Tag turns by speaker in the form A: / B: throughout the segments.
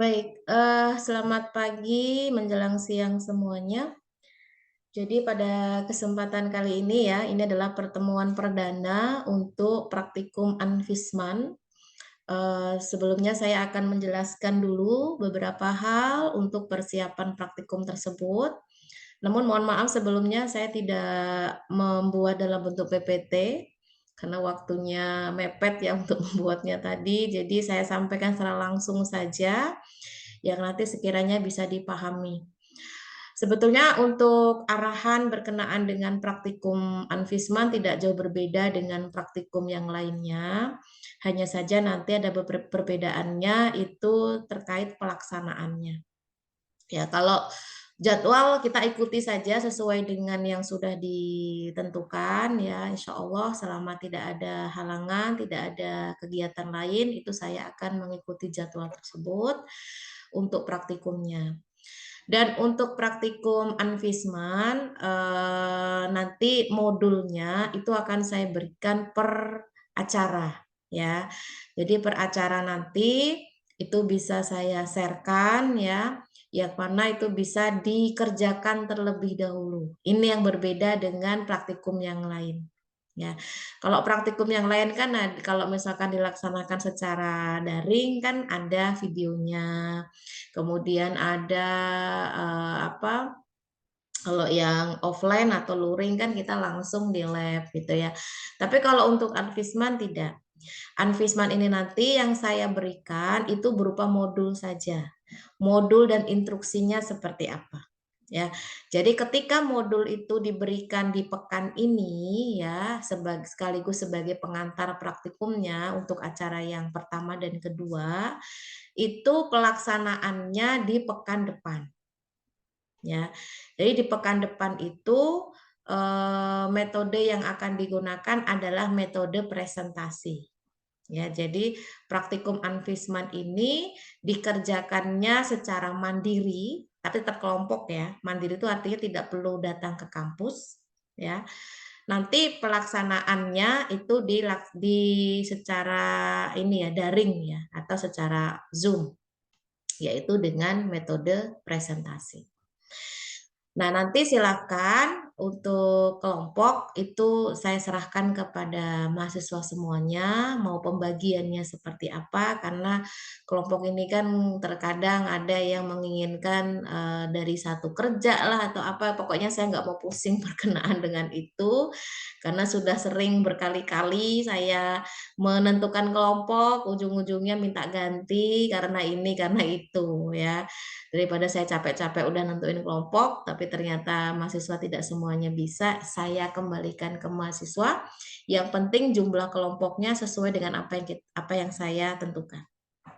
A: Baik, selamat pagi menjelang siang semuanya. Jadi pada kesempatan kali ini ya, ini adalah pertemuan perdana untuk praktikum Anfisman. Sebelumnya saya akan menjelaskan dulu beberapa hal untuk persiapan praktikum tersebut. Namun mohon maaf sebelumnya saya tidak membuat dalam bentuk PPT, karena waktunya mepet ya untuk membuatnya tadi. Jadi saya sampaikan secara langsung saja, yang nanti sekiranya bisa dipahami. Sebetulnya untuk arahan berkenaan dengan praktikum Anfisman tidak jauh berbeda dengan praktikum yang lainnya. Hanya saja nanti ada perbedaannya itu terkait pelaksanaannya. Ya, kalau jadwal kita ikuti saja sesuai dengan yang sudah ditentukan ya, insya Allah selama tidak ada halangan, tidak ada kegiatan lain, itu saya akan mengikuti jadwal tersebut untuk praktikumnya. Dan untuk praktikum Anfisman, nanti modulnya itu akan saya berikan per acara ya. Jadi per acara nanti itu bisa saya share-kan ya, yang mana itu bisa dikerjakan terlebih dahulu. Ini yang berbeda dengan praktikum yang lain. Ya, kalau praktikum yang lain kan, kalau misalkan dilaksanakan secara daring kan ada videonya, kemudian ada apa? Kalau yang offline atau luring kan kita langsung di lab gitu ya. Tapi kalau untuk Anfisman tidak. Anfisman ini nanti yang saya berikan itu berupa modul saja. Modul dan instruksinya seperti apa. Ya, jadi ketika modul itu diberikan di pekan ini ya, sekaligus sebagai pengantar praktikumnya untuk acara yang pertama dan kedua, itu pelaksanaannya di pekan depan. Ya, jadi di pekan depan itu metode yang akan digunakan adalah metode presentasi. Ya, jadi praktikum Anfisman ini dikerjakannya secara mandiri, tapi tetap kelompok ya. Mandiri itu artinya tidak perlu datang ke kampus, ya. Nanti pelaksanaannya itu di secara ini ya daring ya atau secara Zoom, yaitu dengan metode presentasi. Nah, nanti silakan untuk kelompok itu saya serahkan kepada mahasiswa semuanya, mau pembagiannya seperti apa, karena kelompok ini kan terkadang ada yang menginginkan dari satu kerja lah atau apa, pokoknya saya nggak mau pusing berkenaan dengan itu, karena sudah sering berkali-kali saya menentukan kelompok, ujung-ujungnya minta ganti karena ini, karena itu ya. Daripada saya capek-capek udah nentuin kelompok, tapi ternyata mahasiswa tidak semuanya bisa, saya kembalikan ke mahasiswa. Yang penting jumlah kelompoknya sesuai dengan apa yang saya tentukan.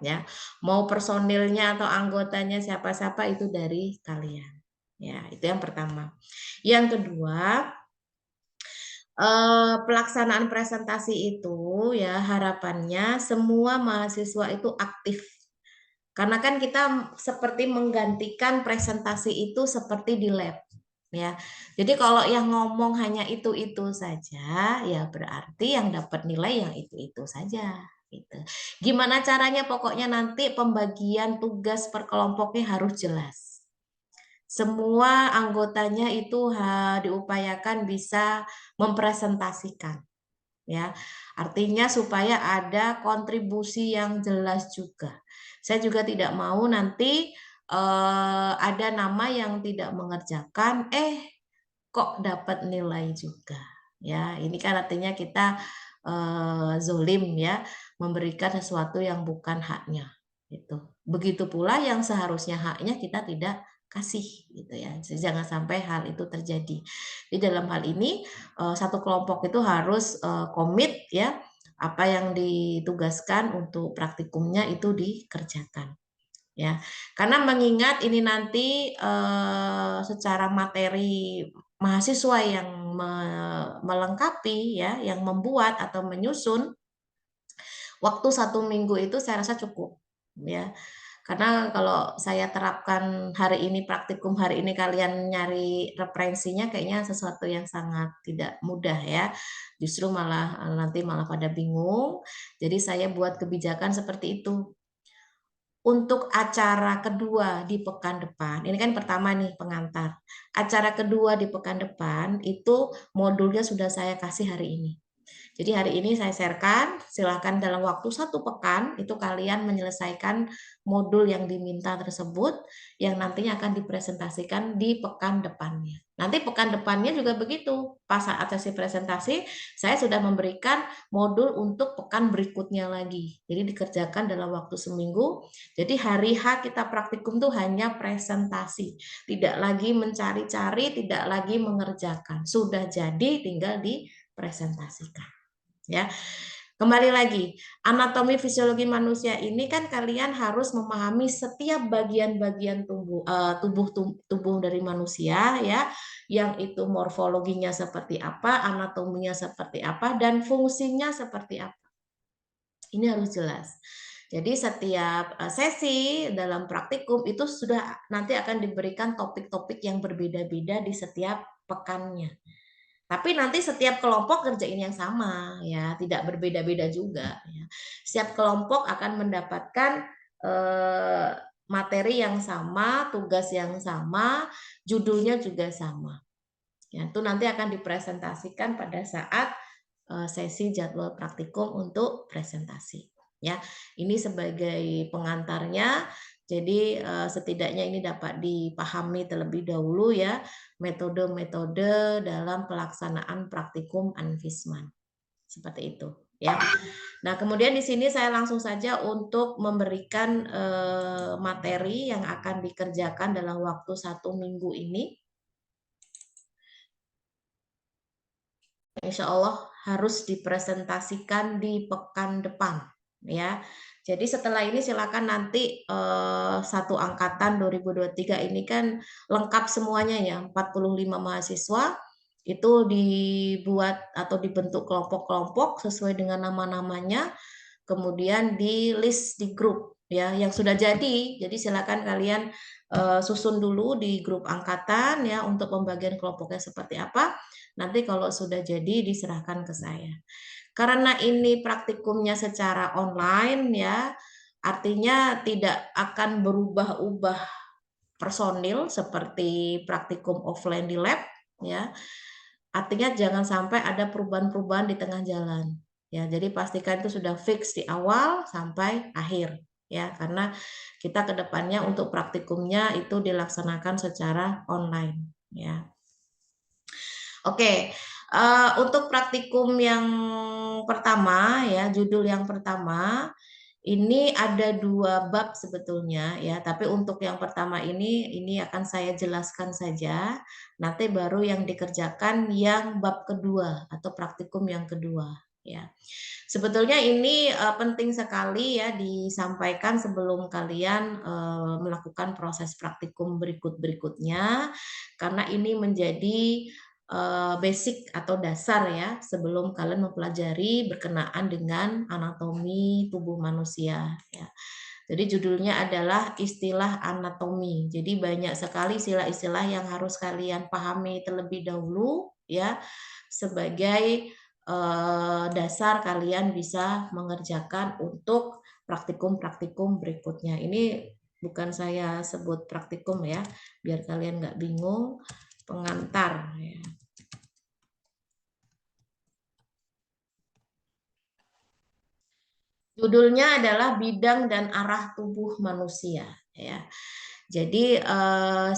A: Ya, mau personilnya atau anggotanya siapa-siapa itu dari kalian. Ya, itu yang pertama. Yang kedua, pelaksanaan presentasi itu ya harapannya semua mahasiswa itu aktif, karena kan kita seperti menggantikan presentasi itu seperti di lab, ya. Jadi kalau yang ngomong hanya itu-itu saja, ya berarti yang dapat nilai yang itu-itu saja, gitu. Gimana caranya? Pokoknya nanti pembagian tugas per kelompoknya harus jelas. Semua anggotanya itu diupayakan bisa mempresentasikan, ya. Artinya supaya ada kontribusi yang jelas juga. Saya juga tidak mau nanti ada nama yang tidak mengerjakan, kok dapat nilai juga. Ya, ini kan artinya kita zolim ya, memberikan sesuatu yang bukan haknya. Gitu. Begitu pula yang seharusnya haknya kita tidak kasih gitu ya. Jangan sampai hal itu terjadi. Di dalam hal ini satu kelompok itu harus komit ya, apa yang ditugaskan untuk praktikumnya itu dikerjakan ya. Karena mengingat ini nanti secara materi mahasiswa yang melengkapi ya, yang membuat atau menyusun, waktu 1 minggu itu saya rasa cukup ya. Karena kalau saya terapkan hari ini, praktikum hari ini, kalian nyari referensinya kayaknya sesuatu yang sangat tidak mudah ya. Justru malah nanti malah pada bingung. Jadi saya buat kebijakan seperti itu. untuk acara kedua di pekan depan, ini kan pertama nih pengantar. Acara kedua di pekan depan itu modulnya sudah saya kasih hari ini. Jadi hari ini saya sharekan, silakan dalam waktu 1 pekan itu kalian menyelesaikan modul yang diminta tersebut yang nantinya akan dipresentasikan di pekan depannya. Nanti pekan depannya juga begitu, pas saat sesi presentasi saya sudah memberikan modul untuk pekan berikutnya lagi. Jadi dikerjakan dalam waktu seminggu. Jadi hari H kita praktikum tuh hanya presentasi, tidak lagi mencari-cari, tidak lagi mengerjakan. Sudah jadi tinggal dipresentasikan. Ya, kembali lagi, anatomi fisiologi manusia ini kan kalian harus memahami setiap bagian-bagian tubuh dari manusia ya, yang itu morfologinya seperti apa, anatominya seperti apa, dan fungsinya seperti apa. Ini harus jelas. Jadi setiap sesi dalam praktikum itu sudah nanti akan diberikan topik-topik yang berbeda-beda di setiap pekannya. Tapi nanti setiap kelompok kerjain yang sama ya, tidak berbeda-beda juga ya. Setiap kelompok akan mendapatkan materi yang sama, tugas yang sama, judulnya juga sama. Ya, itu nanti akan dipresentasikan pada saat sesi jadwal praktikum untuk presentasi. Ya, ini sebagai pengantarnya. Jadi setidaknya ini dapat dipahami terlebih dahulu ya metode-metode dalam pelaksanaan praktikum Anvisman. Seperti itu ya. Nah, kemudian di sini saya langsung saja untuk memberikan materi yang akan dikerjakan dalam waktu 1 minggu ini. Insya Allah harus dipresentasikan di pekan depan ya. Jadi setelah ini silakan nanti satu angkatan 2023 ini kan lengkap semuanya ya, 45 mahasiswa itu dibuat atau dibentuk kelompok-kelompok sesuai dengan nama-namanya, kemudian di list di grup ya yang sudah jadi. Jadi silakan kalian susun dulu di grup angkatan ya untuk pembagian kelompoknya seperti apa. Nanti kalau sudah jadi diserahkan ke saya. Karena ini praktikumnya secara online ya, artinya tidak akan berubah-ubah personil seperti praktikum offline di lab ya. Artinya jangan sampai ada perubahan-perubahan di tengah jalan. Ya, jadi pastikan itu sudah fix di awal sampai akhir ya, karena kita kedepannya untuk praktikumnya itu dilaksanakan secara online ya. Oke, untuk praktikum yang pertama ya, judul yang pertama ini ada 2 bab sebetulnya ya, tapi untuk yang pertama ini akan saya jelaskan saja, nanti baru yang dikerjakan yang bab kedua atau praktikum yang kedua ya. Sebetulnya ini penting sekali ya disampaikan sebelum kalian melakukan proses praktikum berikutnya, karena ini menjadi basic atau dasar ya sebelum kalian mempelajari berkenaan dengan anatomi tubuh manusia ya. Jadi judulnya adalah istilah anatomi. Jadi banyak sekali istilah-istilah yang harus kalian pahami terlebih dahulu ya sebagai dasar kalian bisa mengerjakan untuk praktikum-praktikum berikutnya. Ini bukan saya sebut praktikum ya, biar kalian nggak bingung, pengantar ya. Judulnya adalah bidang dan arah tubuh manusia ya. Jadi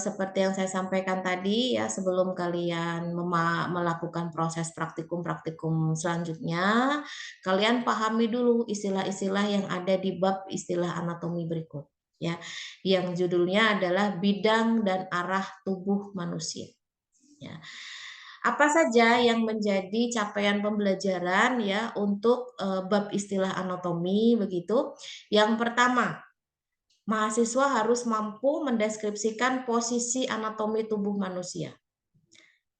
A: seperti yang saya sampaikan tadi ya sebelum kalian melakukan proses praktikum-praktikum selanjutnya, kalian pahami dulu istilah-istilah yang ada di bab istilah anatomi berikut ya. Yang judulnya adalah bidang dan arah tubuh manusia. Ya. Apa saja yang menjadi capaian pembelajaran ya untuk bab istilah anatomi begitu? Yang pertama, mahasiswa harus mampu mendeskripsikan posisi anatomi tubuh manusia.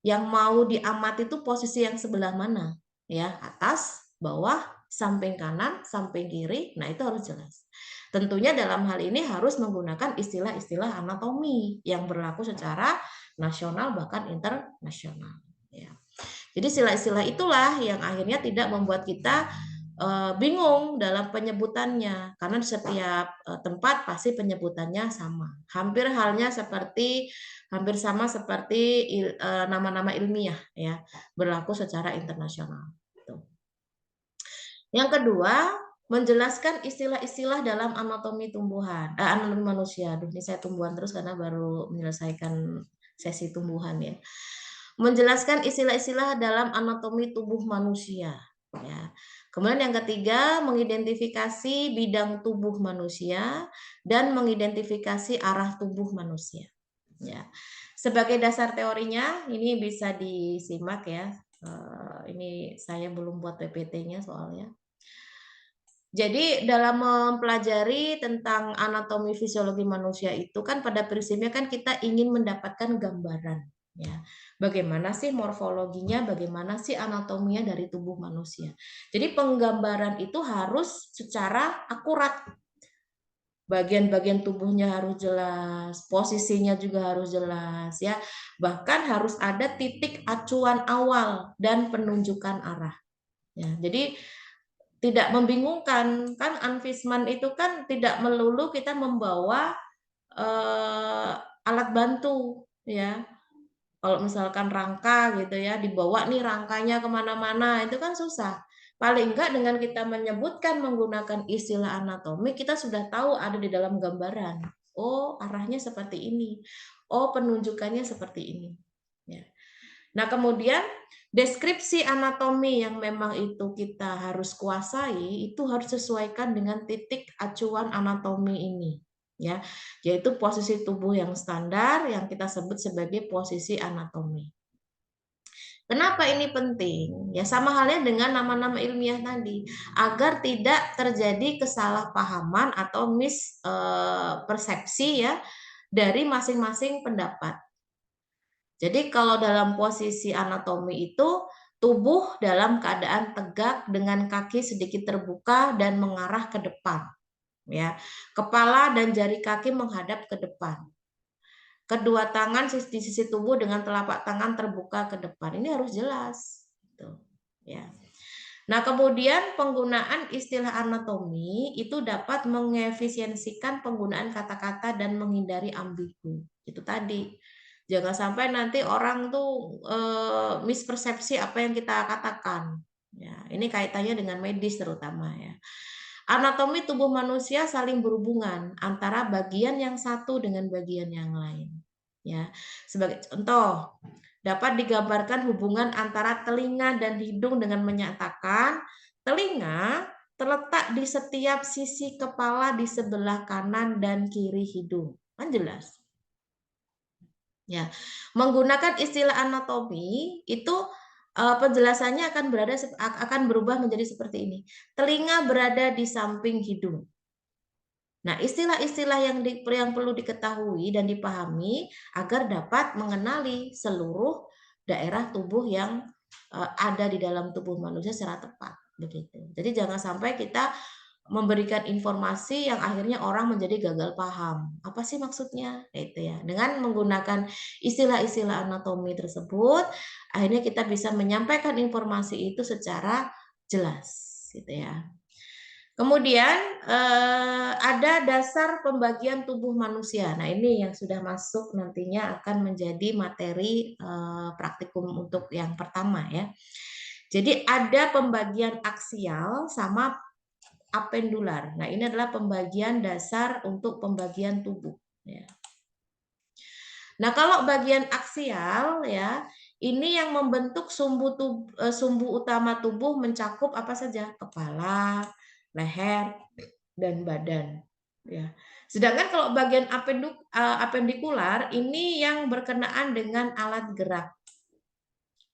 A: Yang mau diamati itu posisi yang sebelah mana? Ya, atas, bawah, samping kanan, samping kiri. Nah, itu harus jelas. Tentunya dalam hal ini harus menggunakan istilah-istilah anatomi yang berlaku secara nasional bahkan internasional. Ya. Jadi istilah-istilah itulah yang akhirnya tidak membuat kita bingung dalam penyebutannya karena setiap tempat pasti penyebutannya sama. Hampir sama seperti nama-nama ilmiah ya, berlaku secara internasional. Yang kedua, menjelaskan istilah-istilah dalam anatomi anatomi manusia. Aduh, ini saya tumbuhan terus karena baru menyelesaikan sesi tumbuhan ya. Menjelaskan istilah-istilah dalam anatomi tubuh manusia. Ya. Kemudian yang ketiga, mengidentifikasi bidang tubuh manusia dan mengidentifikasi arah tubuh manusia. Ya. Sebagai dasar teorinya, ini bisa disimak ya. Ini saya belum buat PPT-nya soalnya. Jadi dalam mempelajari tentang anatomi fisiologi manusia itu kan pada prinsipnya kan kita ingin mendapatkan gambaran ya. Bagaimana sih morfologinya, bagaimana sih anatominya dari tubuh manusia. Jadi penggambaran itu harus secara akurat. Bagian-bagian tubuhnya harus jelas, posisinya juga harus jelas ya. Bahkan harus ada titik acuan awal dan penunjukan arah. Ya, jadi tidak membingungkan kan Anvisman itu kan tidak melulu kita membawa alat bantu ya. Kalau misalkan rangka gitu ya, dibawa nih rangkanya kemana-mana itu kan susah. Paling enggak dengan kita menyebutkan menggunakan istilah anatomi kita sudah tahu ada di dalam gambaran. Oh arahnya seperti ini. Oh penunjukannya seperti ini. Ya. Nah, kemudian deskripsi anatomi yang memang itu kita harus kuasai, itu harus sesuaikan dengan titik acuan anatomi ini. Ya, yaitu posisi tubuh yang standar yang kita sebut sebagai posisi anatomi. Kenapa ini penting? Ya sama halnya dengan nama-nama ilmiah tadi, agar tidak terjadi kesalahpahaman atau mispersepsi ya dari masing-masing pendapat. Jadi kalau dalam posisi anatomi itu tubuh dalam keadaan tegak dengan kaki sedikit terbuka dan mengarah ke depan. Ya, kepala dan jari kaki menghadap ke depan. Kedua tangan di sisi tubuh dengan telapak tangan terbuka ke depan. Ini harus jelas. Gitu. Ya. Nah, kemudian penggunaan istilah anatomi itu dapat mengefisiensikan penggunaan kata-kata dan menghindari ambigu. Itu tadi. Jangan sampai nanti orang tuh mispersepsi apa yang kita katakan. Ya, ini kaitannya dengan medis terutama ya. Anatomi tubuh manusia saling berhubungan antara bagian yang satu dengan bagian yang lain. Ya, sebagai contoh, dapat digambarkan hubungan antara telinga dan hidung dengan menyatakan telinga terletak di setiap sisi kepala di sebelah kanan dan kiri hidung. Kan jelas. Ya, menggunakan istilah anatomi itu penjelasannya akan berubah menjadi seperti ini. Telinga berada di samping hidung. Nah, istilah-istilah yang perlu diketahui dan dipahami agar dapat mengenali seluruh daerah tubuh yang ada di dalam tubuh manusia secara tepat, begitu. Jadi jangan sampai kita memberikan informasi yang akhirnya orang menjadi gagal paham. Apa sih maksudnya? Itu ya. Dengan menggunakan istilah-istilah anatomi tersebut, akhirnya kita bisa menyampaikan informasi itu secara jelas, gitu ya. Kemudian ada dasar pembagian tubuh manusia. Nah, ini yang sudah masuk nantinya akan menjadi materi praktikum untuk yang pertama ya. Jadi ada pembagian aksial sama apendular. Nah, ini adalah pembagian dasar untuk pembagian tubuh. Ya. Nah, kalau bagian aksial ya, ini yang membentuk sumbu utama tubuh mencakup apa saja? Kepala, leher, dan badan. Ya. Sedangkan kalau bagian apendikular ini yang berkenaan dengan alat gerak.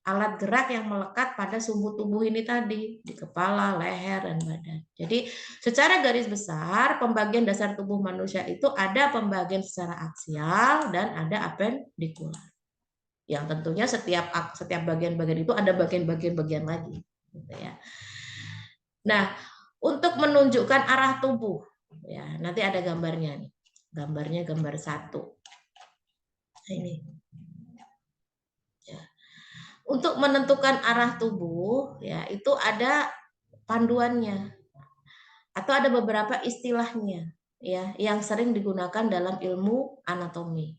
A: Alat gerak yang melekat pada sumbu tubuh ini tadi, di kepala, leher, dan badan. Jadi secara garis besar, pembagian dasar tubuh manusia itu ada pembagian secara aksial dan ada apendikular. Yang tentunya setiap bagian-bagian itu ada bagian-bagian lagi. Gitu ya. Nah, untuk menunjukkan arah tubuh, ya nanti ada gambarnya nih. Gambarnya gambar 1. Nah, ini. Ya. Untuk menentukan arah tubuh, ya itu ada panduannya atau ada beberapa istilahnya ya yang sering digunakan dalam ilmu anatomi.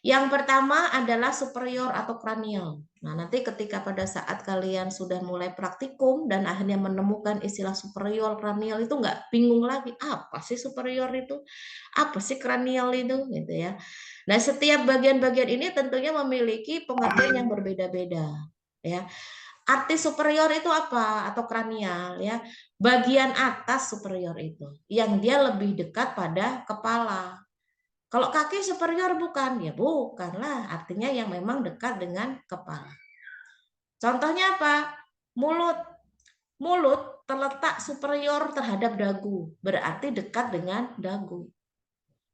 A: Yang pertama adalah superior atau kranial. Nah, nanti ketika pada saat kalian sudah mulai praktikum dan akhirnya menemukan istilah superior, kranial itu nggak bingung lagi, apa sih superior itu? Apa sih kranial itu? Gitu ya. Nah, setiap bagian-bagian ini tentunya memiliki pengertian yang berbeda-beda. Ya, arti superior itu apa? Atau kranial ya. Bagian atas superior itu yang dia lebih dekat pada kepala. Kalau kaki superior bukan, ya bukanlah. Artinya yang memang dekat dengan kepala. Contohnya apa? Mulut. Mulut terletak superior terhadap dagu. Berarti dekat dengan dagu.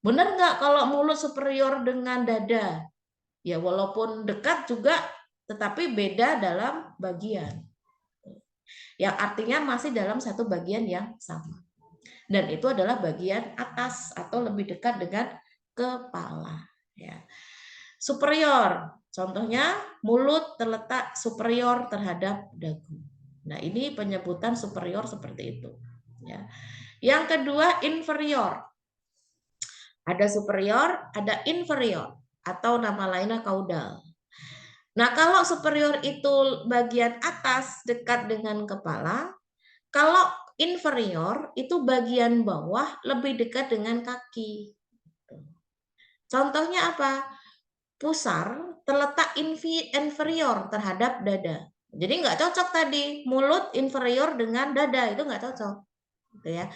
A: Benar nggak kalau mulut superior dengan dada? Ya walaupun dekat juga, tetapi beda dalam bagian. Yang artinya masih dalam satu bagian yang sama. Dan itu adalah bagian atas atau lebih dekat dengan kepala. Ya. Superior, contohnya mulut terletak superior terhadap dagu. Nah, ini penyebutan superior seperti itu. Ya. Yang kedua, inferior. Ada superior, ada inferior, atau nama lainnya kaudal. Nah, kalau superior itu bagian atas dekat dengan kepala, kalau inferior itu bagian bawah lebih dekat dengan kaki. Contohnya apa? Pusar terletak inferior terhadap dada. Jadi nggak cocok tadi mulut inferior dengan dada, itu nggak cocok. Gitu ya.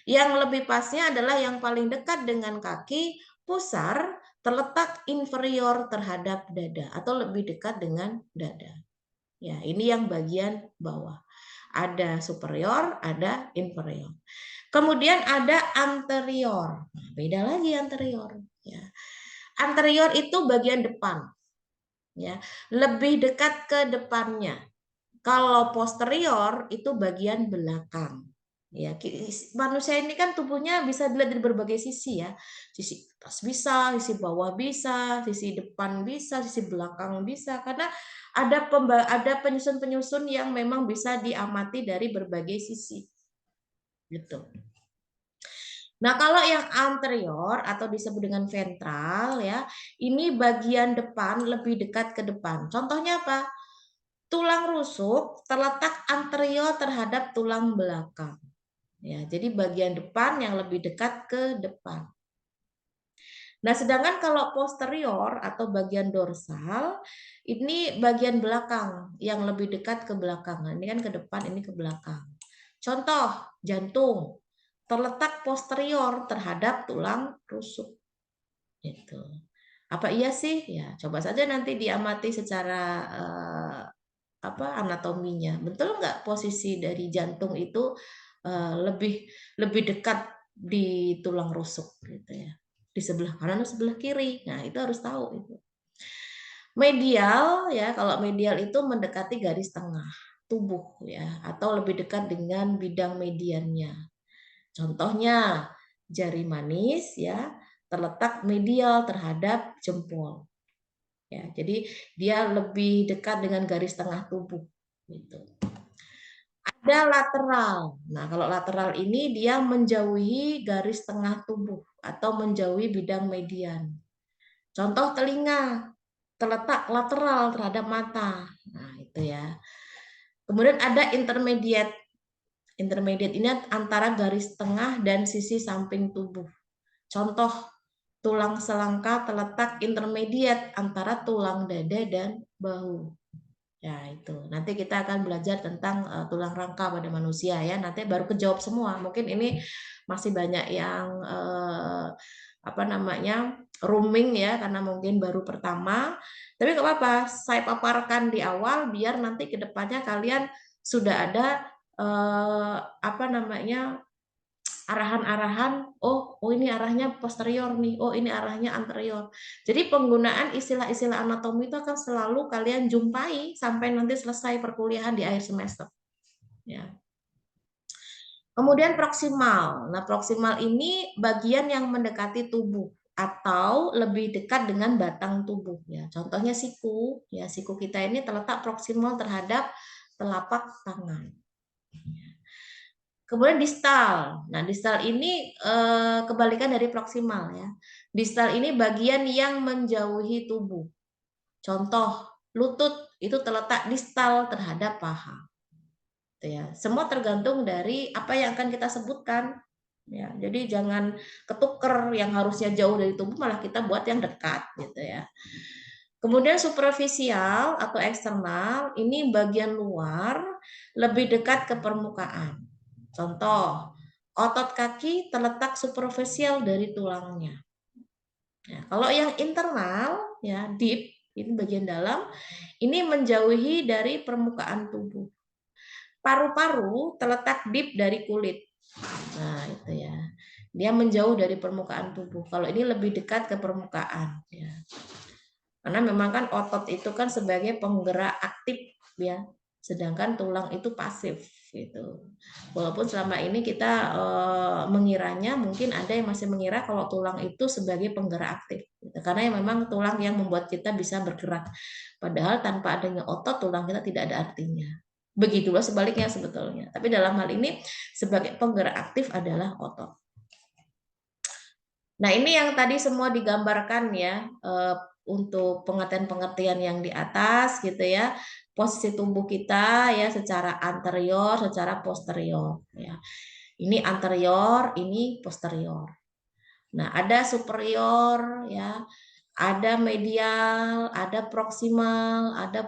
A: Yang lebih pasnya adalah yang paling dekat dengan kaki, pusar terletak inferior terhadap dada atau lebih dekat dengan dada. Ya, ini yang bagian bawah. Ada superior, ada inferior. Kemudian ada anterior. Beda lagi anterior. Ya. Anterior itu bagian depan. Ya, lebih dekat ke depannya. Kalau posterior itu bagian belakang. Ya, manusia ini kan tubuhnya bisa dilihat dari berbagai sisi ya. Sisi atas bisa, sisi bawah bisa, sisi depan bisa, sisi belakang bisa karena ada penyusun-penyusun yang memang bisa diamati dari berbagai sisi. Gitu. Nah, kalau yang anterior atau disebut dengan ventral ya, ini bagian depan lebih dekat ke depan. Contohnya apa? Tulang rusuk terletak anterior terhadap tulang belakang. Ya, jadi bagian depan yang lebih dekat ke depan. Nah, sedangkan kalau posterior atau bagian dorsal, ini bagian belakang yang lebih dekat ke belakang. Nah, ini kan ke depan, ini ke belakang. Contoh, jantung terletak posterior terhadap tulang rusuk. Gitu. Apa iya sih? Ya, coba saja nanti diamati secara anatominya. Betul nggak posisi dari jantung itu lebih dekat di tulang rusuk gitu ya. Di sebelah kanan atau sebelah kiri. Nah, itu harus tahu itu. Medial ya, kalau medial itu mendekati garis tengah tubuh ya atau lebih dekat dengan bidang mediannya. Contohnya jari manis ya terletak medial terhadap jempol. Ya, jadi dia lebih dekat dengan garis tengah tubuh gitu. Ada lateral. Nah, kalau lateral ini dia menjauhi garis tengah tubuh atau menjauhi bidang median. Contoh telinga terletak lateral terhadap mata. Nah, itu ya. Kemudian ada intermediate. Intermediate ini antara garis tengah dan sisi samping tubuh. Contoh tulang selangka terletak intermediate antara tulang dada dan bahu. Ya, itu. Nanti kita akan belajar tentang tulang rangka pada manusia ya. Nanti baru kejawab semua. Mungkin ini masih banyak yang rooming ya karena mungkin baru pertama. Tapi nggak apa-apa, saya paparkan di awal biar nanti ke depannya kalian sudah ada eh, apa namanya arahan-arahan, oh ini arahnya posterior nih, oh ini arahnya anterior. Jadi penggunaan istilah-istilah anatomi itu akan selalu kalian jumpai sampai nanti selesai perkuliahan di akhir semester. Ya. Kemudian proksimal. Nah, proksimal ini bagian yang mendekati tubuh atau lebih dekat dengan batang tubuh ya. Contohnya siku, ya siku kita ini terletak proksimal terhadap telapak tangan. Kemudian distal. Nah, distal ini kebalikan dari proksimal ya. Distal ini bagian yang menjauhi tubuh. Contoh, lutut itu terletak distal terhadap paha. Ya, semua tergantung dari apa yang akan kita sebutkan. Ya, jadi jangan ketuker yang harusnya jauh dari tubuh malah kita buat yang dekat gitu ya. Kemudian superficial atau eksternal ini bagian luar lebih dekat ke permukaan. Contoh, otot kaki terletak superficial dari tulangnya. Nah, kalau yang internal ya deep ini bagian dalam ini menjauhi dari permukaan tubuh. Paru-paru terletak deep dari kulit. Nah, itu ya. Dia menjauh dari permukaan tubuh. Kalau ini lebih dekat ke permukaan ya. Karena memang kan otot itu kan sebagai penggerak aktif ya. Sedangkan tulang itu pasif gitu. Walaupun selama ini kita mengiranya mungkin ada yang masih mengira kalau tulang itu sebagai penggerak aktif. Gitu. Karena memang tulang yang membuat kita bisa bergerak. Padahal tanpa adanya otot tulang kita tidak ada artinya. Begitulah sebaliknya sebetulnya. Tapi dalam hal ini sebagai penggerak aktif adalah otot. Nah, ini yang tadi semua digambarkan ya untuk pengertian-pengertian yang di atas gitu ya. Posisi tubuh kita ya secara anterior, secara posterior ya. Ini anterior, ini posterior. Nah, ada superior ya, ada medial, ada proksimal, ada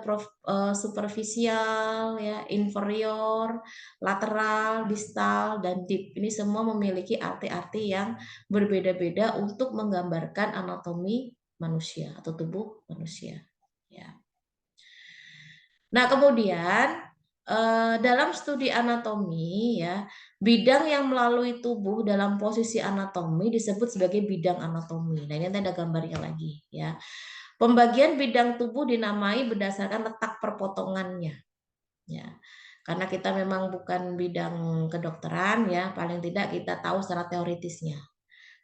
A: superficial, ya, inferior, lateral, distal, dan deep. Ini semua memiliki arti-arti yang berbeda-beda untuk menggambarkan anatomi manusia atau tubuh manusia. Ya. Nah, kemudian dalam studi anatomi ya, bidang yang melalui tubuh dalam posisi anatomi disebut sebagai bidang anatomi. Nah, ini ada gambarnya lagi ya. Pembagian bidang tubuh dinamai berdasarkan letak perpotongannya. Ya. Karena kita memang bukan bidang kedokteran ya, paling tidak kita tahu secara teoritisnya.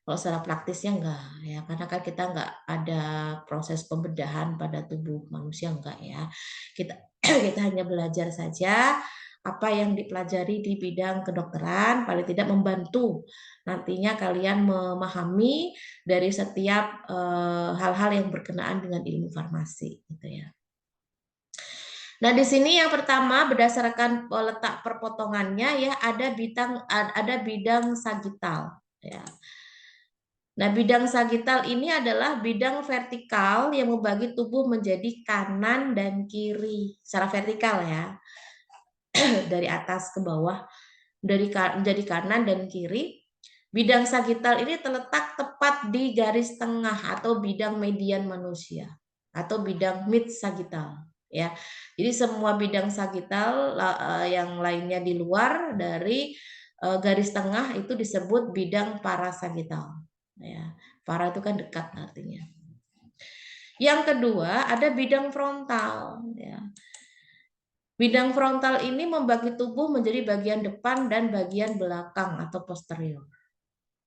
A: Kalau secara praktisnya enggak ya, karena kan kita enggak ada proses pembedahan pada tubuh manusia enggak ya. Kita kita hanya belajar saja apa yang dipelajari di bidang kedokteran, paling tidak membantu nantinya kalian memahami dari setiap hal-hal yang berkenaan dengan ilmu farmasi gitu ya. Nah, di sini yang pertama berdasarkan letak perpotongannya ya ada bidang sagital ya. Nah, bidang sagital ini adalah bidang vertikal yang membagi tubuh menjadi kanan dan kiri secara vertikal ya. Dari atas ke bawah, menjadi kanan dan kiri. Bidang sagital ini terletak tepat di garis tengah atau bidang median manusia atau bidang mid sagital ya. Jadi semua bidang sagital yang lainnya di luar dari garis tengah itu disebut bidang parasagital ya. Para itu kan dekat artinya. Yang kedua ada bidang frontal ya. Bidang frontal ini membagi tubuh menjadi bagian depan dan bagian belakang atau posterior.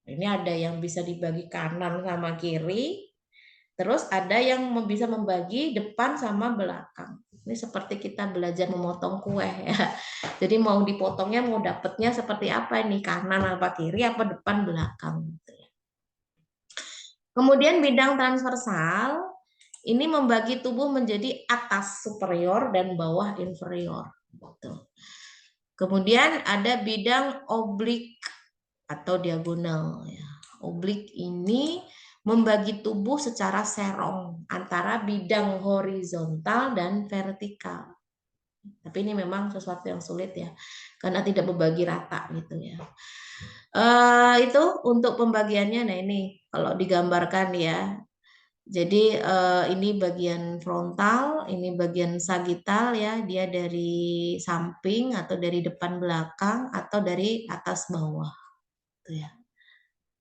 A: Ini ada yang bisa dibagi kanan sama kiri, terus ada yang bisa membagi depan sama belakang. Ini seperti kita belajar memotong kue ya. Jadi mau dipotongnya, mau dapetnya seperti apa ini, kanan apa kiri, apa depan belakang. Kemudian bidang transversal, ini membagi tubuh menjadi atas superior dan bawah inferior. Kemudian ada bidang oblik atau diagonal. Ya. Oblik ini membagi tubuh secara serong antara bidang horizontal dan vertikal. Tapi ini memang sesuatu yang sulit ya, karena tidak membagi rata gitu ya. Itu untuk pembagiannya. Nah ini kalau digambarkan ya. Jadi ini bagian frontal, ini bagian sagital ya, dia dari samping atau dari depan belakang atau dari atas bawah. Gitu ya.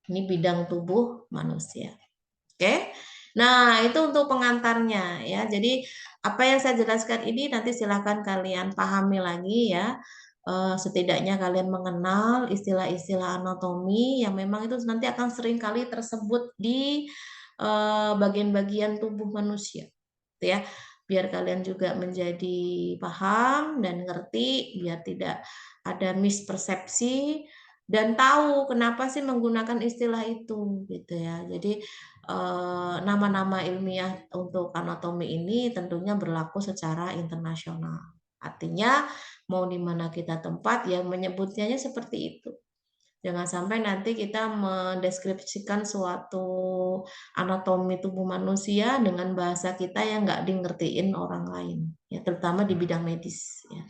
A: Ini bidang tubuh manusia. Oke. Nah, itu untuk pengantarnya ya. Jadi apa yang saya jelaskan ini nanti silakan kalian pahami lagi ya. Setidaknya kalian mengenal istilah-istilah anatomi yang memang itu nanti akan sering kali tersebut di bagian-bagian tubuh manusia. Gitu ya. Biar kalian juga menjadi paham dan ngerti, biar tidak ada mispersepsi dan tahu kenapa sih menggunakan istilah itu gitu ya. Jadi nama-nama ilmiah untuk anatomi ini tentunya berlaku secara internasional. Artinya mau di mana kita tempat ya menyebutnya seperti itu. Jangan sampai nanti kita mendeskripsikan suatu anatomi tubuh manusia dengan bahasa kita yang nggak dingertiin orang lain, ya terutama di bidang medis. Ya.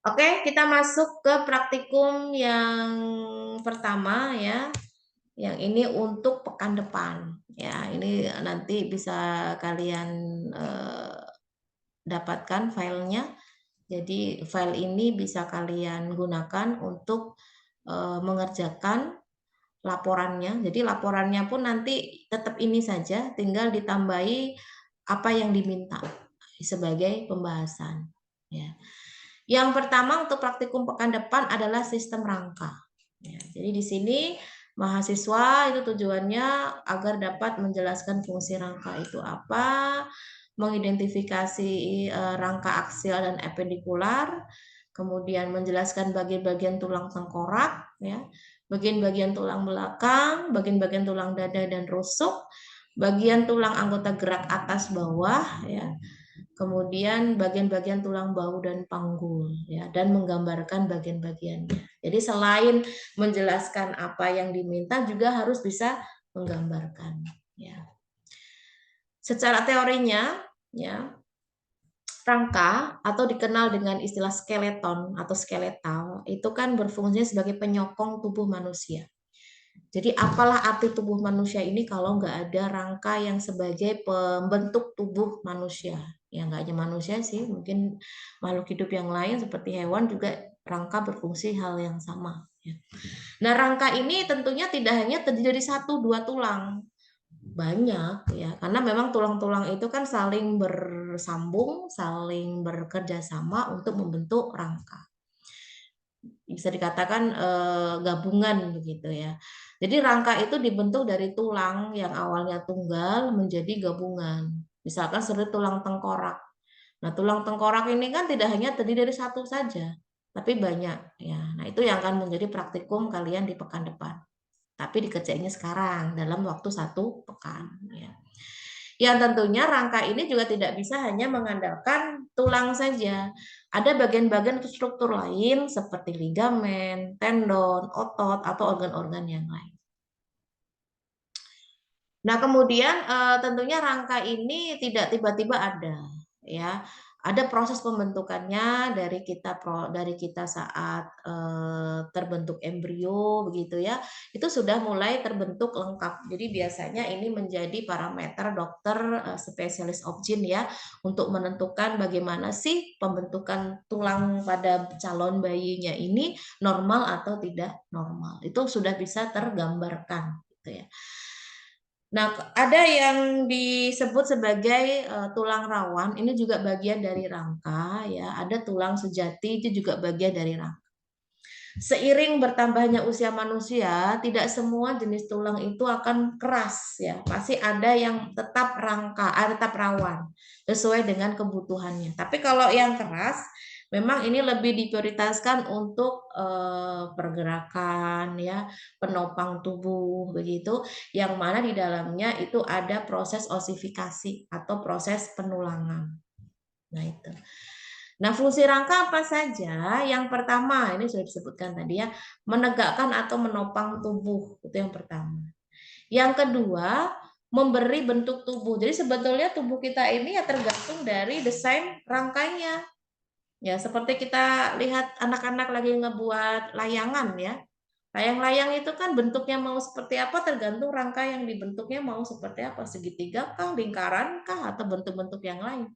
A: Oke, kita masuk ke praktikum yang pertama ya. Yang ini untuk pekan depan. Ya, ini nanti bisa kalian dapatkan filenya. Jadi file ini bisa kalian gunakan untuk mengerjakan laporannya. Jadi laporannya pun nanti tetap ini saja, tinggal ditambahi apa yang diminta sebagai pembahasan. Ya. Yang pertama untuk praktikum pekan depan adalah sistem rangka. Ya, jadi di sini mahasiswa itu tujuannya agar dapat menjelaskan fungsi rangka itu apa, mengidentifikasi rangka aksial dan apendikular, kemudian menjelaskan bagian-bagian tulang tengkorak, ya, bagian-bagian tulang belakang, bagian-bagian tulang dada dan rusuk, bagian tulang anggota gerak atas bawah, ya, kemudian bagian-bagian tulang bahu dan panggul, ya, dan menggambarkan bagian-bagiannya. Jadi selain menjelaskan apa yang diminta, juga harus bisa menggambarkan. Ya. Secara teorinya, ya, rangka atau dikenal dengan istilah skeleton atau skeletal itu kan berfungsi sebagai penyokong tubuh manusia. Jadi apalah arti tubuh manusia ini kalau nggak ada rangka yang sebagai pembentuk tubuh manusia. Ya nggak hanya manusia sih, mungkin makhluk hidup yang lain seperti hewan juga rangka berfungsi hal yang sama. Ya. Nah rangka ini tentunya tidak hanya terdiri dari 1-2 tulang, banyak ya, karena memang tulang-tulang itu kan saling bersambung, saling bekerja sama untuk membentuk rangka. Bisa dikatakan gabungan begitu ya. Jadi rangka itu dibentuk dari tulang yang awalnya tunggal menjadi gabungan. Misalkan seperti tulang tengkorak. Nah, tulang tengkorak ini kan tidak hanya terdiri dari satu saja, tapi banyak ya. Nah, itu yang akan menjadi praktikum kalian di pekan depan. Tapi dikerjainnya sekarang dalam waktu 1 pekan ya. Yang tentunya rangka ini juga tidak bisa hanya mengandalkan tulang saja. Ada bagian-bagian struktur lain seperti ligamen, tendon, otot, atau organ-organ yang lain. Nah, kemudian tentunya rangka ini tidak tiba-tiba ada, ya. Ada proses pembentukannya dari kita saat terbentuk embrio begitu ya. Itu sudah mulai terbentuk lengkap. Jadi biasanya ini menjadi parameter dokter spesialis obgyn ya untuk menentukan bagaimana sih pembentukan tulang pada calon bayinya ini normal atau tidak normal. Itu sudah bisa tergambarkan gitu ya. Nah, ada yang disebut sebagai tulang rawan, ini juga bagian dari rangka ya. Ada tulang sejati itu juga bagian dari rangka. Seiring bertambahnya usia manusia, tidak semua jenis tulang itu akan keras ya. Pasti ada yang tetap rangka, tetap rawan sesuai dengan kebutuhannya. Tapi kalau yang keras memang ini lebih diprioritaskan untuk pergerakan ya, penopang tubuh begitu, yang mana di dalamnya itu ada proses osifikasi atau proses penulangan. Nah, itu. Nah, fungsi rangka apa saja? Yang pertama, ini sudah disebutkan tadi ya, menegakkan atau menopang tubuh, itu yang pertama. Yang kedua, memberi bentuk tubuh. Jadi sebetulnya tubuh kita ini ya tergantung dari desain rangkanya. Ya, seperti kita lihat anak-anak lagi ngebuat layangan ya. Layang-layang itu kan bentuknya mau seperti apa tergantung rangka yang dibentuknya mau seperti apa, segitiga kah, lingkaran kah, atau bentuk-bentuk yang lain.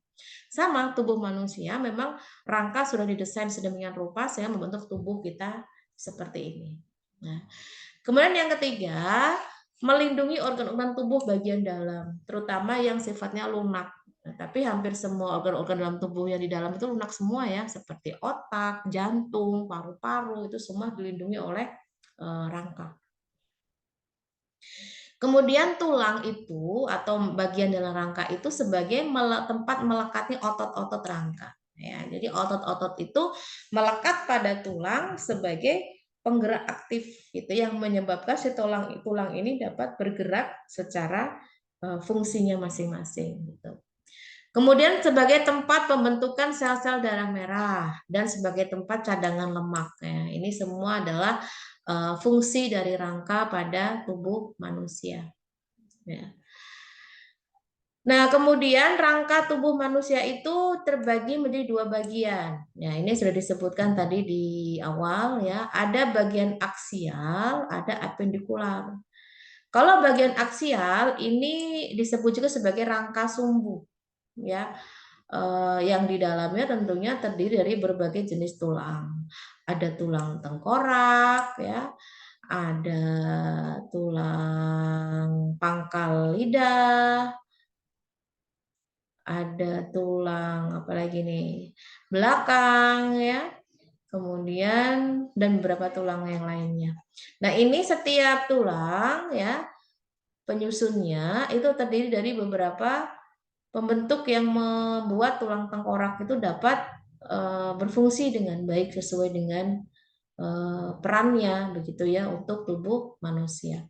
A: Sama tubuh manusia memang rangka sudah didesain sedemikian rupa sehingga membentuk tubuh kita seperti ini. Nah, kemudian yang ketiga, melindungi organ-organ tubuh bagian dalam, terutama yang sifatnya lunak. Nah, tapi hampir semua organ-organ dalam tubuh yang di dalam itu lunak semua ya, seperti otak, jantung, paru-paru, itu semua dilindungi oleh rangka. Kemudian tulang itu atau bagian dalam rangka itu sebagai tempat melekatnya otot-otot rangka. Ya, jadi otot-otot itu melekat pada tulang sebagai penggerak aktif gitu yang menyebabkan si tulang ini dapat bergerak secara fungsinya masing-masing gitu. Kemudian sebagai tempat pembentukan sel-sel darah merah dan sebagai tempat cadangan lemak. Ya, ini semua adalah fungsi dari rangka pada tubuh manusia. Ya. Nah, kemudian rangka tubuh manusia itu terbagi menjadi dua bagian. Ya, ini sudah disebutkan tadi di awal ya. Ada bagian aksial, ada apendikular. Kalau bagian aksial ini disebut juga sebagai rangka sumbu, ya. Yang di dalamnya tentunya terdiri dari berbagai jenis tulang. Ada tulang tengkorak, ya. Ada tulang pangkal lidah, ada tulang apalagi nih belakang ya, kemudian dan beberapa tulang yang lainnya. Nah ini setiap tulang ya penyusunnya itu terdiri dari beberapa pembentuk yang membuat tulang tengkorak itu dapat berfungsi dengan baik sesuai dengan perannya begitu ya untuk tubuh manusia.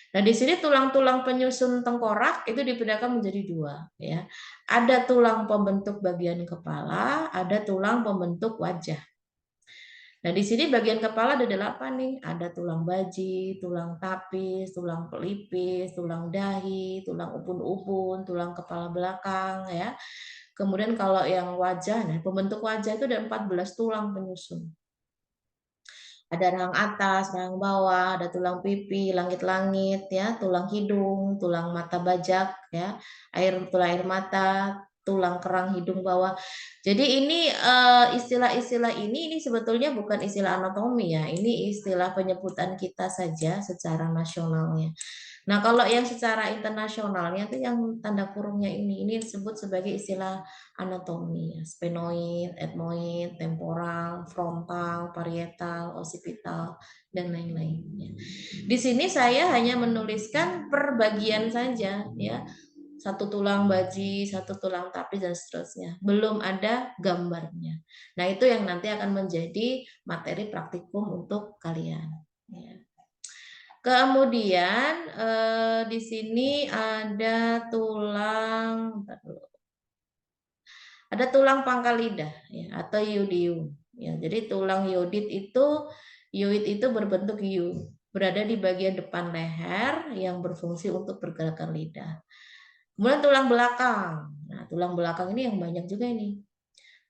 A: Nah, di sini tulang-tulang penyusun tengkorak itu dibedakan menjadi dua, ya. Ada tulang pembentuk bagian kepala, ada tulang pembentuk wajah. Nah, di sini bagian kepala ada 8 nih. Ada tulang baji, tulang tapis, tulang pelipis, tulang dahi, tulang ubun-ubun, tulang kepala belakang, ya. Kemudian kalau yang wajah, nah pembentuk wajah itu ada 14 tulang penyusun. Ada rahang atas, rahang bawah, ada tulang pipi, langit-langit, ya, tulang hidung, tulang mata bajak, ya, tulang air mata, tulang kerang hidung bawah. Jadi ini istilah-istilah ini sebetulnya bukan istilah anatomi ya, ini istilah penyebutan kita saja secara nasionalnya. Nah, kalau yang secara internasionalnya itu yang tanda kurungnya ini disebut sebagai istilah anatomi, ya. Sphenoid, ethmoid, temporal, frontal, parietal, occipital, dan lain-lainnya. Di sini saya hanya menuliskan per bagian saja, ya. Satu tulang baji, satu tulang tapis dan seterusnya. Belum ada gambarnya. Nah, itu yang nanti akan menjadi materi praktikum untuk kalian. Ya. Kemudian di sini ada tulang, ada tulang pangkal lidah ya, atau iodium. Ya, jadi tulang iodid itu berbentuk U, berada di bagian depan leher yang berfungsi untuk pergerakan lidah. Kemudian tulang belakang. Nah, tulang belakang ini yang banyak juga ini,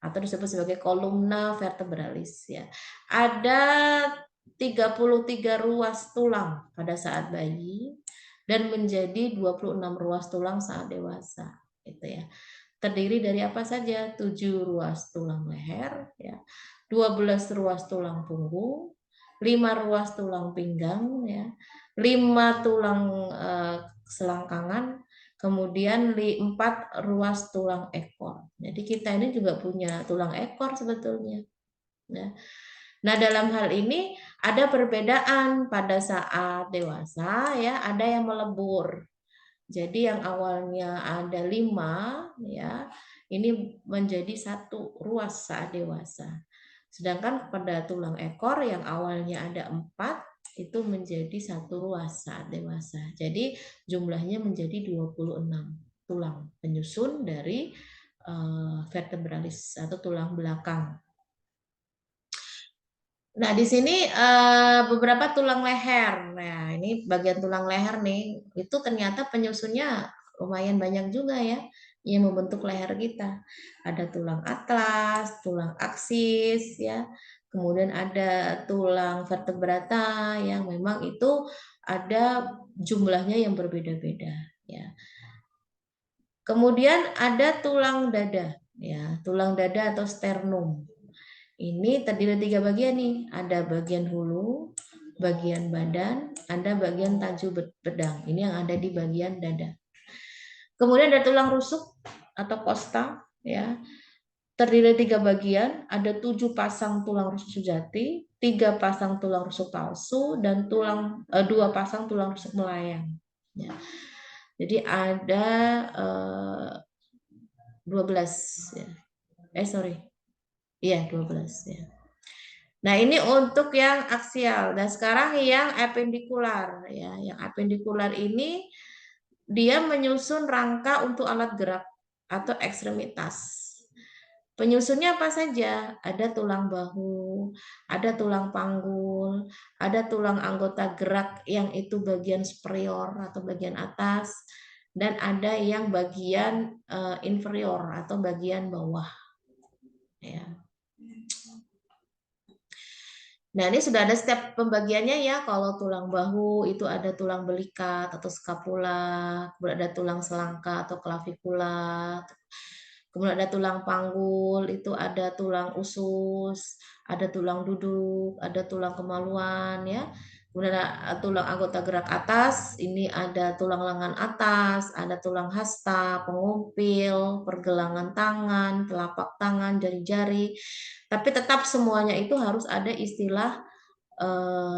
A: atau disebut sebagai columna vertebralis ya. Ada 33 ruas tulang pada saat bayi dan menjadi 26 ruas tulang saat dewasa gitu ya. Terdiri dari apa saja? 7 ruas tulang leher ya, 12 ruas tulang punggung, 5 ruas tulang pinggang ya, 5 tulang selangkangan, kemudian 4 ruas tulang ekor. Jadi kita ini juga punya tulang ekor sebetulnya. Ya. Nah, dalam hal ini ada perbedaan pada saat dewasa ya, ada yang melebur. Jadi yang awalnya ada 5 ya, ini menjadi 1 ruas saat dewasa. Sedangkan pada tulang ekor yang awalnya ada 4 itu menjadi 1 ruas saat dewasa. Jadi jumlahnya menjadi 26 tulang penyusun dari vertebralis atau tulang belakang. Nah, di sini beberapa tulang leher. Nah, ini bagian tulang leher nih, itu ternyata penyusunnya lumayan banyak juga ya, yang membentuk leher kita. Ada tulang atlas, tulang aksis, ya. Kemudian ada tulang vertebrata yang memang itu ada jumlahnya yang berbeda-beda, ya. Kemudian ada tulang dada, ya, tulang dada atau sternum. Ini terdiri dari 3 bagian nih, ada bagian hulu, bagian badan, ada bagian taju bedang. Ini yang ada di bagian dada. Kemudian ada tulang rusuk atau kosta, ya. Terdiri dari 3 bagian, ada 7 pasang tulang rusuk sejati, 3 pasang tulang rusuk palsu, dan 2 pasang tulang rusuk melayang. Ya. Jadi ada 12 ya. Sorry. Iya, 12 ya. Nah, ini untuk yang aksial. Dan sekarang yang apendikular ya. Yang apendikular ini dia menyusun rangka untuk alat gerak atau ekstremitas. Penyusunnya apa saja? Ada tulang bahu, ada tulang panggul, ada tulang anggota gerak yang itu bagian superior atau bagian atas, dan ada yang bagian inferior atau bagian bawah. Ya. Nah, ini sudah ada setiap pembagiannya ya. Kalau tulang bahu itu ada tulang belikat atau skapula, kemudian ada tulang selangka atau klavikula. Kemudian ada tulang panggul, itu ada tulang usus, ada tulang duduk, ada tulang kemaluan ya. Kemudian ada tulang anggota gerak atas, ini ada tulang lengan atas, ada tulang hasta, pengumpil, pergelangan tangan, telapak tangan, jari-jari. Tapi tetap semuanya itu harus ada istilah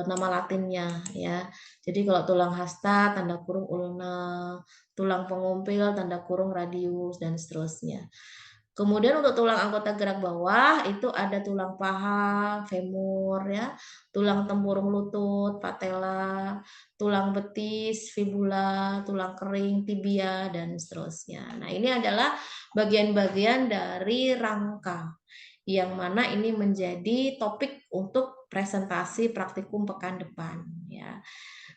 A: nama latinnya ya. Jadi kalau tulang hasta tanda kurung ulna, tulang pengumpil tanda kurung radius dan seterusnya. Kemudian untuk tulang anggota gerak bawah itu ada tulang paha, femur ya, tulang tempurung lutut, patella, tulang betis, fibula, tulang kering, tibia dan seterusnya. Nah, ini adalah bagian-bagian dari rangka yang mana ini menjadi topik untuk presentasi praktikum pekan depan ya.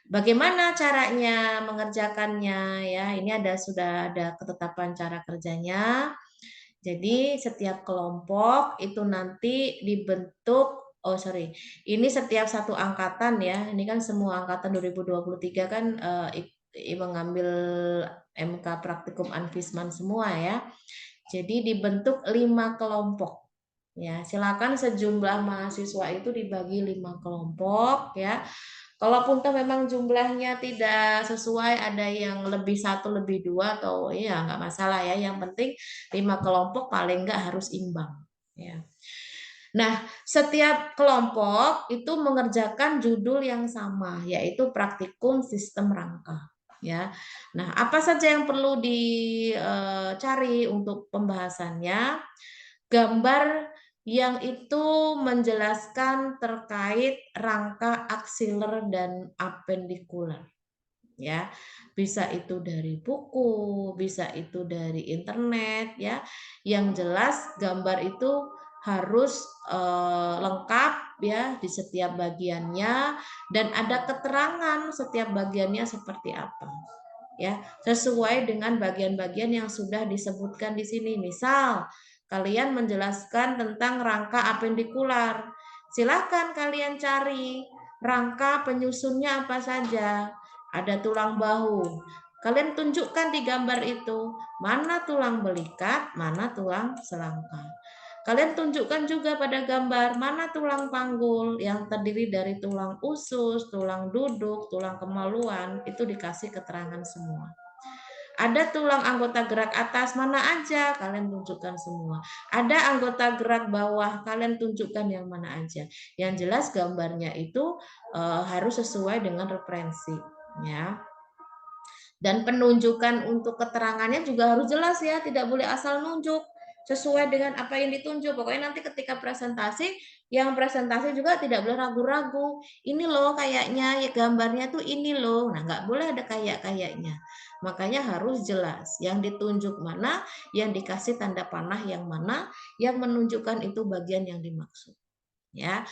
A: Bagaimana caranya mengerjakannya ya? Ini sudah ada ketetapan cara kerjanya. Jadi setiap kelompok itu nanti dibentuk, oh sorry, ini setiap satu angkatan ya, ini kan semua angkatan 2023 kan mengambil MK Praktikum Anvisman semua ya. Jadi dibentuk 5 kelompok. Ya, silakan sejumlah mahasiswa itu dibagi 5 kelompok ya. Kalaupun toh memang jumlahnya tidak sesuai, ada yang lebih 1, lebih 2 atau ya nggak masalah ya. Yang penting 5 kelompok paling nggak harus imbang. Ya. Nah, setiap kelompok itu mengerjakan judul yang sama, yaitu praktikum sistem rangka. Ya, nah apa saja yang perlu dicari untuk pembahasannya? Gambar yang itu menjelaskan terkait rangka aksiler dan apendikular ya. Bisa itu dari buku, bisa itu dari internet ya. Yang jelas gambar itu harus lengkap ya di setiap bagiannya dan ada keterangan setiap bagiannya seperti apa ya, sesuai dengan bagian-bagian yang sudah disebutkan di sini. Misal, kalian menjelaskan tentang rangka apendikular. Silakan kalian cari rangka penyusunnya apa saja. Ada tulang bahu. Kalian tunjukkan di gambar itu mana tulang belikat, mana tulang selangka. Kalian tunjukkan juga pada gambar mana tulang panggul yang terdiri dari tulang usus, tulang duduk, tulang kemaluan, itu dikasih keterangan semua. Ada tulang anggota gerak atas mana aja, kalian tunjukkan semua. Ada anggota gerak bawah, kalian tunjukkan yang mana aja. Yang jelas gambarnya itu harus sesuai dengan referensi, ya. Dan penunjukan untuk keterangannya juga harus jelas ya, tidak boleh asal nunjuk sesuai dengan apa yang ditunjuk. Pokoknya nanti ketika presentasi, yang presentasi juga tidak boleh ragu-ragu. Ini loh kayaknya ya gambarnya tuh ini loh. Nah, nggak boleh ada kayak-kayaknya. Makanya harus jelas yang ditunjuk mana, yang dikasih tanda panah yang mana, yang menunjukkan itu bagian yang dimaksud. Ya.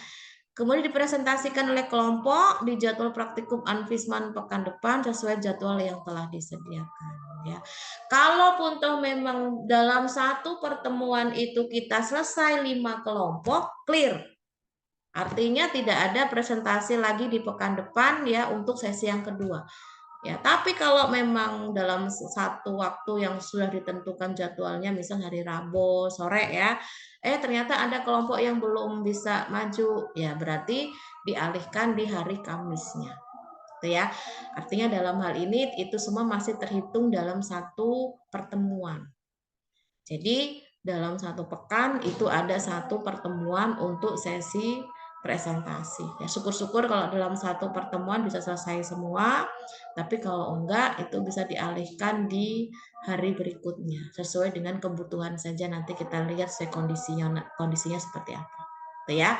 A: Kemudian dipresentasikan oleh kelompok di jadwal praktikum Anvisman pekan depan sesuai jadwal yang telah disediakan. Ya, kalaupun toh memang dalam satu pertemuan itu kita selesai 5 kelompok, clear. Artinya tidak ada presentasi lagi di pekan depan ya untuk sesi yang kedua. Ya, tapi kalau memang dalam satu waktu yang sudah ditentukan jadwalnya, misal hari Rabu sore ya, ternyata ada kelompok yang belum bisa maju, ya berarti dialihkan di hari Kamisnya. Gitu ya. Artinya dalam hal ini itu semua masih terhitung dalam satu pertemuan. Jadi dalam satu pekan itu ada satu pertemuan untuk sesi presentasi. Ya, syukur-syukur kalau dalam satu pertemuan bisa selesai semua, tapi kalau enggak itu bisa dialihkan di hari berikutnya sesuai dengan kebutuhan saja, nanti kita lihat kondisinya seperti apa. Gitu ya.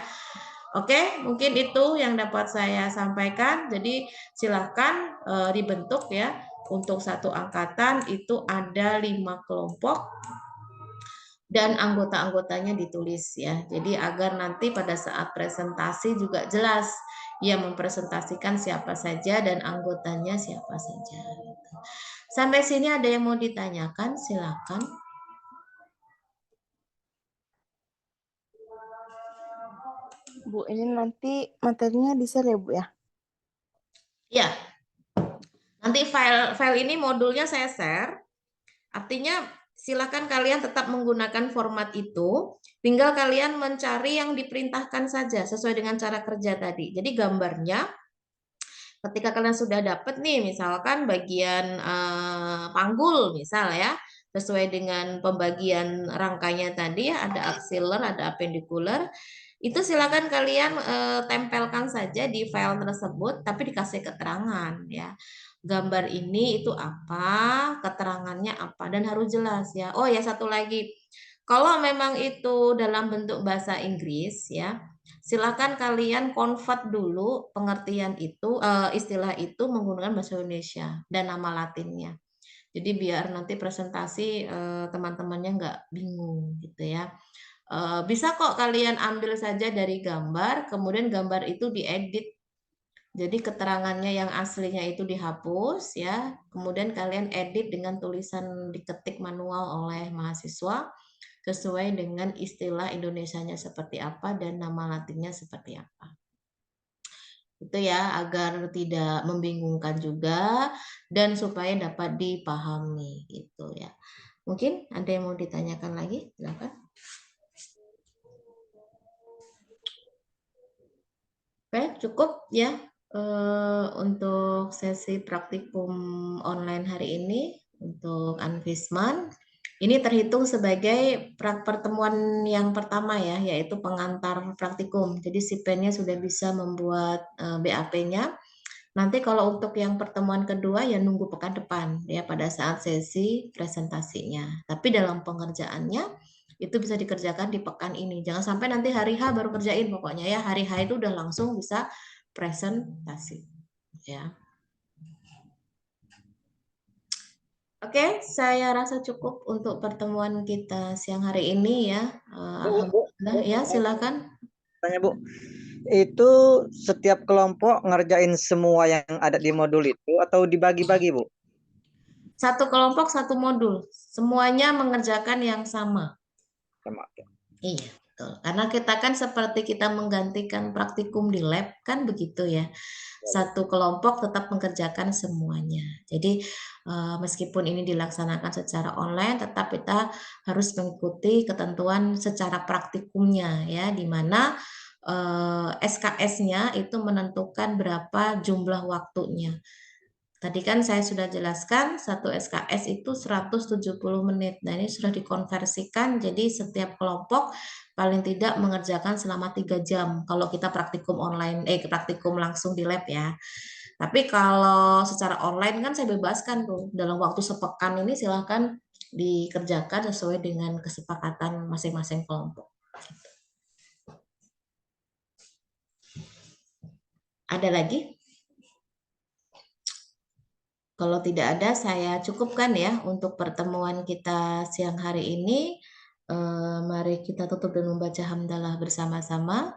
A: Oke, mungkin itu yang dapat saya sampaikan. Jadi silahkan dibentuk ya. Untuk satu angkatan itu ada 5 kelompok dan anggota-anggotanya ditulis ya. Jadi agar nanti pada saat presentasi juga jelas ia mempresentasikan siapa saja dan anggotanya siapa saja. Sampai sini ada yang mau ditanyakan? Silakan.
B: Bu, ini nanti materinya di-share ya, Bu ya?
A: Ya. Nanti file ini modulnya saya share. Artinya silakan kalian tetap menggunakan format itu, tinggal kalian mencari yang diperintahkan saja sesuai dengan cara kerja tadi. Jadi gambarnya ketika kalian sudah dapat nih, misalkan bagian panggul misal ya, sesuai dengan pembagian rangkanya tadi ya, ada axiller, ada appendicular, itu silakan kalian tempelkan saja di file tersebut, tapi dikasih keterangan ya. Gambar ini itu apa, keterangannya apa, dan harus jelas ya. Oh ya, satu lagi, kalau memang itu dalam bentuk bahasa Inggris ya, silakan kalian convert dulu pengertian itu, istilah itu menggunakan bahasa Indonesia dan nama latinnya. Jadi biar nanti presentasi teman-temannya nggak bingung gitu ya. Bisa kok kalian ambil saja dari gambar, kemudian gambar itu diedit. Jadi keterangannya yang aslinya itu dihapus ya, kemudian kalian edit dengan tulisan diketik manual oleh mahasiswa sesuai dengan istilah Indonesianya seperti apa dan nama latinnya seperti apa. Itu ya, agar tidak membingungkan juga dan supaya dapat dipahami gitu ya. Mungkin ada yang mau ditanyakan lagi? Silakan. Oke, cukup ya untuk sesi praktikum online hari ini untuk Anvisman. Ini terhitung sebagai pertemuan yang pertama ya, yaitu pengantar praktikum. Jadi si pennya sudah bisa membuat BAP-nya. Nanti kalau untuk yang pertemuan kedua ya nunggu pekan depan ya pada saat sesi presentasinya. Tapi dalam pengerjaannya itu bisa dikerjakan di pekan ini. Jangan sampai nanti hari H baru kerjain pokoknya ya. Hari H itu udah langsung bisa presentasi ya. Oke, saya rasa cukup untuk pertemuan kita siang hari ini ya. Alhamdulillah ya, silakan.
C: Tanya Bu, itu setiap kelompok ngerjain semua yang ada di modul itu atau dibagi-bagi Bu?
A: Satu kelompok satu modul, semuanya mengerjakan yang sama.
C: Sama.
A: Iya, betul. Karena kita kan seperti kita menggantikan praktikum di lab kan begitu ya. Satu kelompok tetap mengerjakan semuanya. Jadi meskipun ini dilaksanakan secara online, tetap kita harus mengikuti ketentuan secara praktikumnya ya, di mana SKS-nya itu menentukan berapa jumlah waktunya. Tadi kan saya sudah jelaskan satu SKS itu 170 menit. Nah, ini sudah dikonversikan jadi setiap kelompok paling tidak mengerjakan selama 3 jam kalau kita praktikum online, praktikum langsung di lab ya. Tapi kalau secara online kan saya bebaskan tuh dalam waktu sepekan ini silahkan dikerjakan sesuai dengan kesepakatan masing-masing kelompok. Ada lagi? Kalau tidak ada, saya cukupkan ya untuk pertemuan kita siang hari ini. Mari kita tutup dengan membaca hamdalah bersama-sama.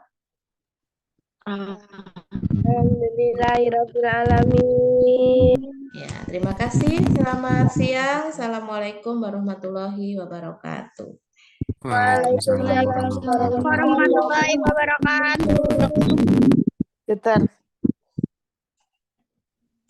B: Alhamdulillahirrahmanirrahim.
A: Ya, terima kasih. Selamat siang. Assalamualaikum warahmatullahi wabarakatuh.
B: Waalaikumsalam warahmatullahi wabarakatuh.